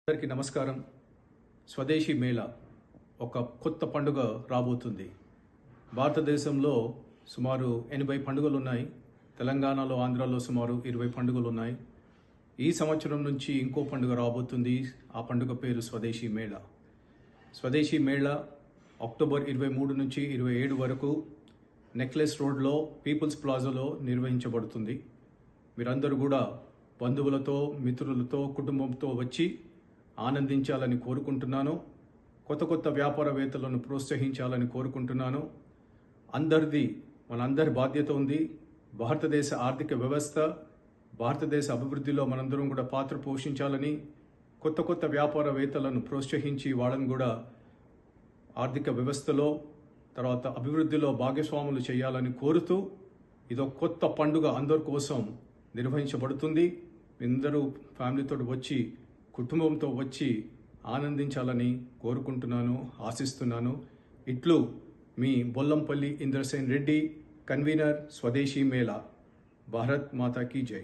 అందరికీ నమస్కారం. స్వదేశీ మేళా ఒక కొత్త పండుగ రాబోతుంది. భారతదేశంలో సుమారు 80 పండుగలు ఉన్నాయి. తెలంగాణలో, ఆంధ్రాలో సుమారు 20 పండుగలు ఉన్నాయి. ఈ సంవత్సరం నుంచి ఇంకో పండుగ రాబోతుంది. ఆ పండుగ పేరు స్వదేశీ మేళా. స్వదేశీ మేళా అక్టోబర్ 23 నుంచి 27 వరకు నెక్లెస్ రోడ్లో పీపుల్స్ ప్లాజాలో నిర్వహించబడుతుంది. మీరందరూ కూడా బంధువులతో, మిత్రులతో, కుటుంబంతో వచ్చి ఆనందించాలని కోరుకుంటున్నాను. కొత్త వ్యాపారవేత్తలను ప్రోత్సహించాలని కోరుకుంటున్నాను. మనందరి బాధ్యత ఉంది. భారతదేశ ఆర్థిక వ్యవస్థ, భారతదేశ అభివృద్ధిలో మనందరం కూడా పాత్ర పోషించాలని, కొత్త వ్యాపారవేత్తలను ప్రోత్సహించి వాళ్ళని కూడా ఆర్థిక వ్యవస్థలో తర్వాత అభివృద్ధిలో భాగస్వాములు చేయాలని కోరుతూ ఇదో కొత్త పండుగ అందరి కోసం నిర్వహించబడుతుంది. అందరూ ఫ్యామిలీతో వచ్చి, కుటుంబంతో వచ్చి ఆనందించాలని కోరుకుంటున్నాను, ఆశిస్తున్నాను. ఇట్లు మీ బొల్లంపల్లి ఇంద్రసేన్ రెడ్డి, కన్వీనర్, స్వదేశీ మేళా. భారత్ మాతా కీ జై.